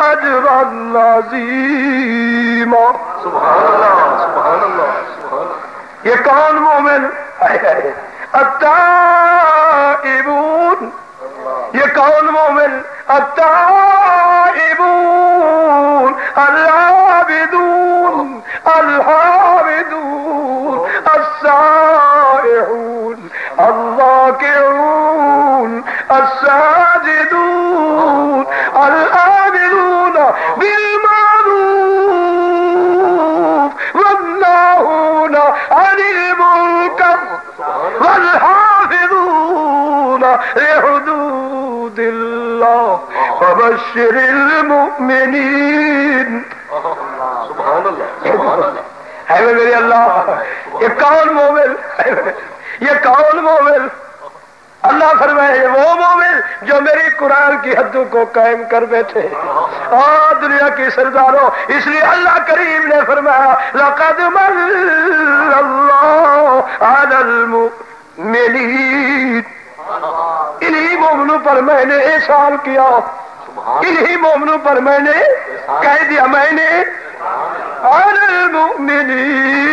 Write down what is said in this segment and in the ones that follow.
اجرا عظیما. سبحان اللہ سبحان اللہ سبحان اللہ. یہ کون مومن ہے؟ التائبون. یہ کون مومن؟ التائبون العابدون الحامدون السائحون الراكعون الساجدون الآمرون بالمعروف والناهون عن المنكر والحافظون لحدود الله وبشر المؤمنين. سبحان اللہ سبحان اللہ. ہے میرے اللہ. یہ کون مومن؟ یہ کون مومن؟ اللہ فرمائے یہ وہ مومن جو میری قرآن کی حدوں کو قائم کر بیٹھے. دنیا کی سرداروں، اس لیے اللہ کریم نے فرمایا لقد من اللہ علی المؤمنین. انہی مومنوں پر میں نے احسان کیا، انہی مومنوں پر میں نے کہہ دیا میں نے علی المؤمنین.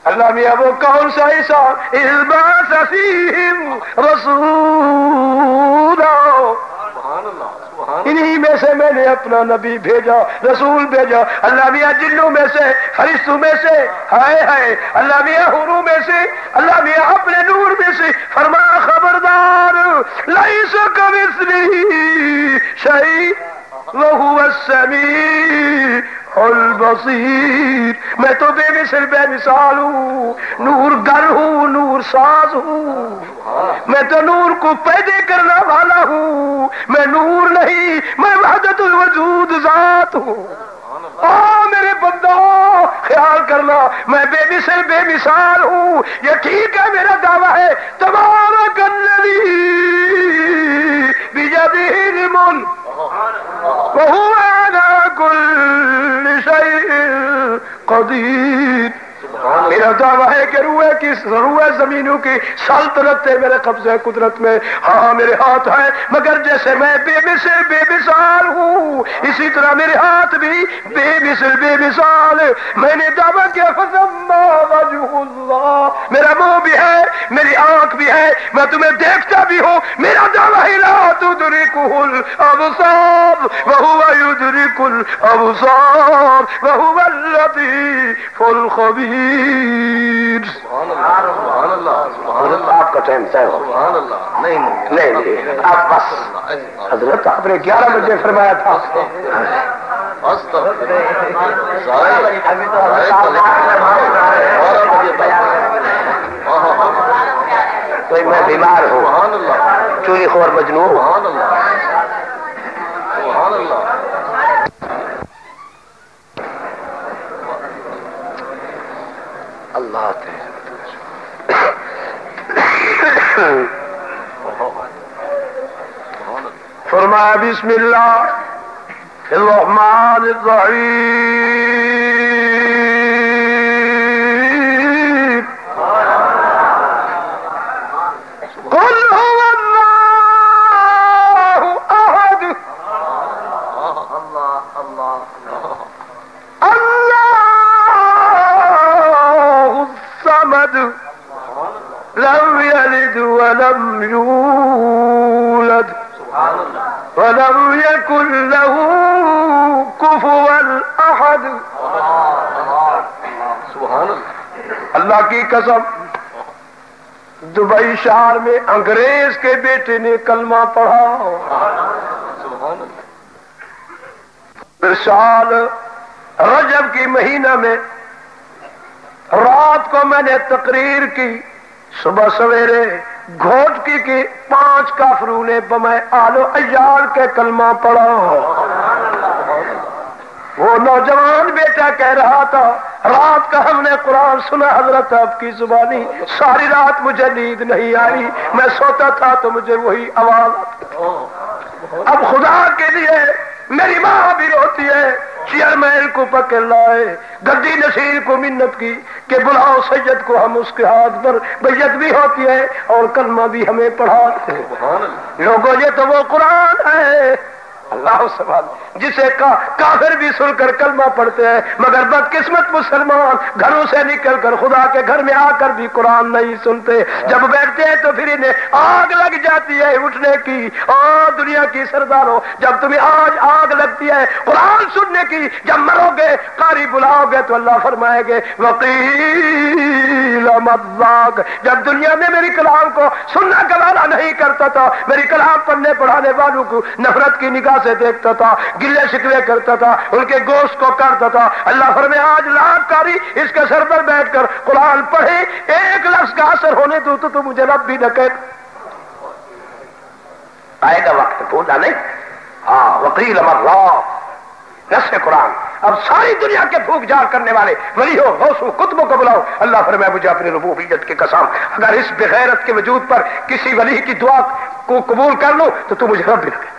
اللہ میاں وہ کون سا احسان؟ اذ بعث فیہم رسولا. انہی میں سے میں نے اپنا نبی بھیجا، رسول بھیجا. اللہ میاں جنوں میں سے، فرشتوں میں سے، ہائے ہائے اللہ میاں حوروں میں سے، اللہ میاں اپنے نور میں سے فرمایا خبردار لیس کمثلہ شیء وہو السمیع البصیر. میں تو بے مثل بے مثال ہوں، نور گر ہوں، نور ساز ہوں. میں تو نور کو پیدا کرنے والا ہوں. میں نور نہیں، میں وحدت الوجود ذات ہوں. میرے بندو خیال کرنا میں بے مثل بے مثال ہوں. یہ ٹھیک ہے میرا دعویٰ ہے تبارک الذی بیدہ الملک وہو علی کل شیء قدیر. میرا دعویٰ ہے کہ روح زمینوں کی سلطنت ہے میرے قبضے قدرت میں. ہاں میرے ہاتھ ہے، مگر جیسے میں بے مثل بے مثال ہوں اسی طرح میرے ہاتھ بھی بے مثل بے مثال. میں نے دعویٰ کیا فَثَمَّا وَجْهُ اللَّهِ. میرا منہ بھی ہے، میری آنکھ بھی ہے، میں تمہیں دیکھتا بھی ہوں. میرا دعویٰ ہے لا تدرکہ الابصار وہو یدرک الابصار وہو اللطیف الخبیر. سبحان اللہ سبحان اللہ. آپ کا ٹائم طے ہو. سبحان اللہ. نہیں آپ بس حضرت آپ نے 11 بجے فرمایا تھا. کوئی میں بیمار ہوں، چوری خور مجنون ہوں. اللہ فرمایا بسم اللہ الرحمن الرحیم قل هو اللہ احد اللہ الصمد لم يلد ولم يولد وَلَمْ يَكُنْ لَهُ كُفُوًا أَحَدٌ. اللہ کی قسم دبئی شہر میں انگریز کے بیٹے نے کلمہ پڑھا. سال رجب کی مہینہ میں رات کو میں نے تقریر کی، صبح سویرے گھوٹکی کی 5 کافروں نے بمائے آلو عیال کے کلمہ پڑھا. وہ نوجوان بیٹا کہہ رہا تھا رات کا ہم نے قرآن سنا حضرت آپ کی زبانی، ساری رات مجھے نیند نہیں آئی، میں سوتا تھا تو مجھے وہی آواز. اب خدا کے لیے میری ماں بھی روتی ہے. چیئرمین کو پکڑ لائے، گدی نشین کو منت کی کہ بلاؤ سید کو، ہم اس کے ہاتھ پر بیعت بھی ہوتی ہے اور کلمہ بھی ہمیں پڑھاتے ہیں. لوگوں یہ تو وہ قرآن ہے. اللہ سبحان جسے کافر بھی سن کر کلمہ پڑھتے ہیں مگر بدقسمت مسلمان گھروں سے نکل کر خدا کے گھر میں آ کر بھی قرآن نہیں سنتے، جب بیٹھتے ہیں تو پھر انہیں آگ لگ جاتی ہے اٹھنے کی۔ اور دنیا کی سرداروں جب تمہیں آج آگ لگتی ہے قرآن سننے کی، جب مرو گے قاری بلاؤ گے تو اللہ فرمائے گے وقیل مذاق۔ جب دنیا میں میری کلام کو سننا گوارا نہیں کرتا تھا، میری کلام پڑھنے پڑھانے والوں کو نفرت کی نگاہ سے دیکھتا تھا، گلے شکوے کرتا تھا، ان کے گوشت کو کاٹتا تھا، اللہ فرمائے آج لاکھ کاری اس کے سر پر بیٹھ کر قرآن پڑھے، ایک لفظ کا اثر ہونے دو تو مجھے رب بھی نہ کہے۔ آئے گا وقت، بھولا نہیں۔ ہاں وقیل مذاق نص قرآن۔ اب ساری دنیا کے بھوک جار کرنے والے ولی ہو غوث ہو کتبوں کو بلاؤ، اللہ فرمائے مجھے اپنی ربوبیت کی قسم اگر اس بغیرت کے وجود پر کسی ولی کی دعا کو قبول کر لو تو مجھے رب بھی لگے گا۔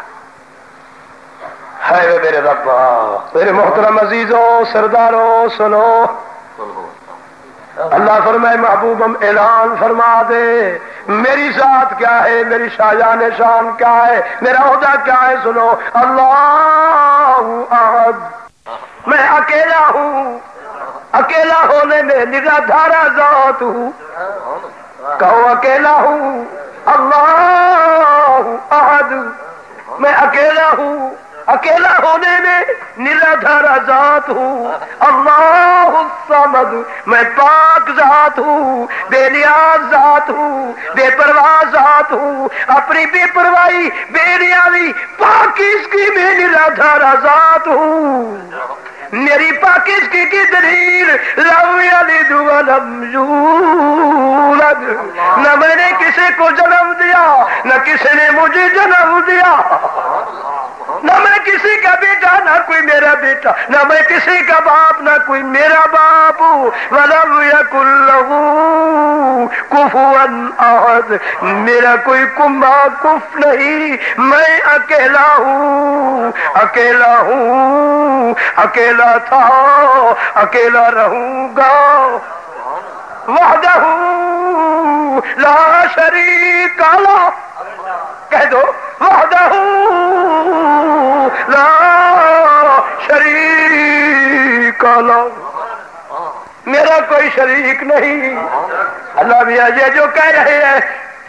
ہے میرے رب، میرے محترم عزیزوں سرداروں سنو، اللہ فرمائے محبوبم اعلان فرما دے میری ذات کیا ہے، میری شایان شان کیا ہے، میرا عہدہ کیا ہے۔ سنو، اللہ احد، میں اکیلا ہوں، اکیلا ہونے میں نرادھارا ذات ہوں، کہو اکیلا ہوں، اللہ احد، میں اکیلا ہوں، اکیلا ہونے میں نرادھارا ذات ہوں، اللہ الصمد، میں پاک ذات ہوں، بے نیاز ذات ہوں، بے پرواہ ذات ہوں، اپنی بے پرواہی بے نیازی پاکیزگی میں نرادھارا ذات ہوں۔ میری پاکیزگی کی دلیل لم یلد ولم یولد، نہ میں نے کسی کو جنم دیا نہ کسی نے مجھے جنم دیا، نہ میں کسی کا بیٹا نہ کوئی میرا بیٹا، نہ میں کسی کا باپ نہ کوئی میرا باپ، وَلَمْ يَكُنْ لَهُ كُفُوًا أَحَدٌ، میرا کوئی کنبا کف نہیں، میں اکیلا ہوں، اکیلا ہوں، اکیلا تھا، اکیلا رہوں گا، وحدہ لا شریک لہ، کہہ دو وحدہ لا شریک لہ، میرا کوئی شریک نہیں۔ اللہ بھی یہ جو کہہ رہے ہیں،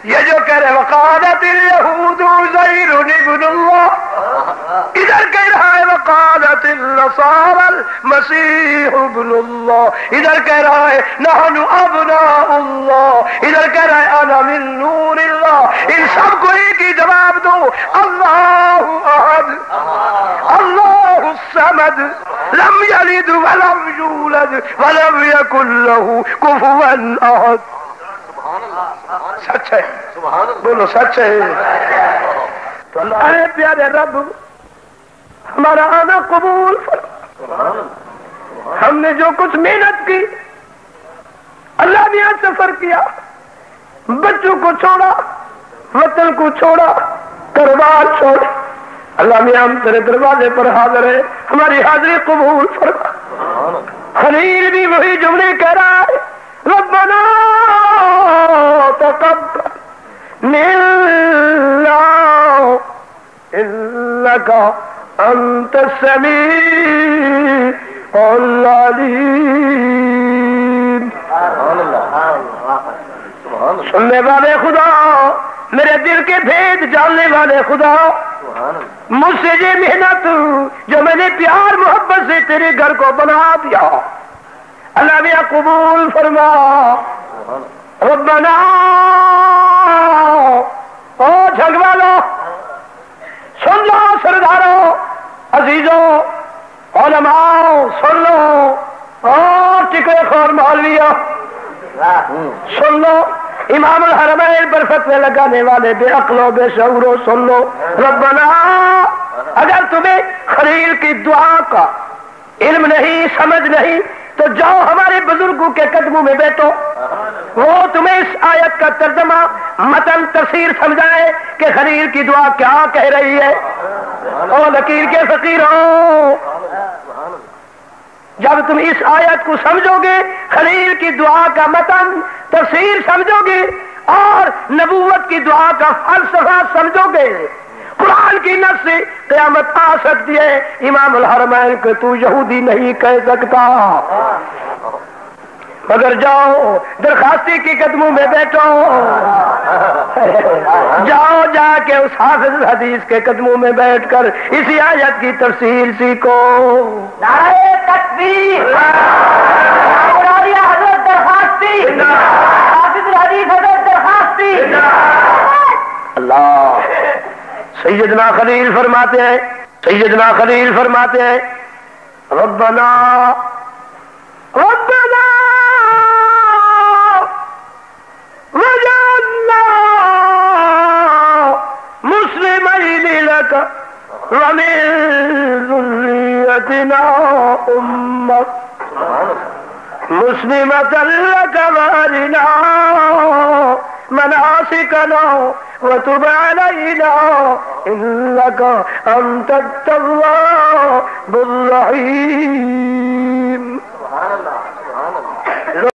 یہ جو کہہ رہے وقالت الیہود عزیر ابن اللہ، ادھر کہہ رہا ہے وقالت النصارى المسیح ابن اللہ، ادھر کہہ رہا ہے نحن ابناء اللہ، ادھر کہہ رہا ہے انا من نور اللہ۔ ان سب کو ایک ہی جواب دو، اللہ احد، اللہ الصمد، لم یلد ولم یولد ولم یکن له کفوا احد۔ سچ ہے، بولو سچ ہے۔ تو اللہ اے پیارے رب ہمارا آنا قبول فرما، ہم نے جو کچھ محنت کی، اللہ نے یہاں سفر کیا، بچوں کو چھوڑا، وطن کو چھوڑا، کاروبار چھوڑا، اللہ نے ہم تیرے دروازے پر حاضر ہے، ہماری حاضری قبول فرما۔ خلیل بھی وہی جملے کہہ رہا ہے ربنا تقبل منا انك انت السميع العليم۔ سننے والے خدا، میرے دل کے بھید جاننے والے خدا، مجھ سے یہ محنت جو میں نے پیار محبت سے تیرے گھر کو بنا دیا، اللہ نے قبول فرما۔ ربنا، او جھگوالو سن لو، سرداروں عزیزوں علماء سن لو، اور ٹکڑے خور مولویوں سن لو، امام الحرمین پر فتوے لگانے والے بے عقلوں بے شعوروں سن لو۔ ربنا، اگر تمہیں خلیل کی دعا کا علم نہیں، سمجھ نہیں، تو جاؤ ہمارے بزرگوں کے قدموں میں بیٹھو، وہ تمہیں اس آیت کا ترجمہ متن تفسیر سمجھائے کہ خلیل کی دعا کیا کہہ رہی ہے۔ او لکیر کے فقیروں، جب تم اس آیت کو سمجھو گے، خلیل کی دعا کا متن تفسیر سمجھو گے اور نبوت کی دعا کا فلسفہ سمجھو گے، قرآن کی نص سے قیامت آ سکتی ہے. امام الحرمین کہ تو یہودی نہیں کہہ سکتا، مگر جاؤ درخواستی کے قدموں میں بیٹھو، جاؤ جا کے اس حافظ حدیث کے قدموں میں بیٹھ کر اسی آیت کی تفسیر سیکھو. نعرہ تکبیر، حضرت درخواستی، حافظ الحدیث حضرت درخواستی. اللہ سیدنا خلیل فرماتے ہیں، سیدنا خلیل فرماتے ہیں ربنا ربنا وجعلنا مسلمين لك ومن ذريتنا أمة مسلمة لك وارنا مناسكنا وتب علينا إنك أنت التواب الرحيم.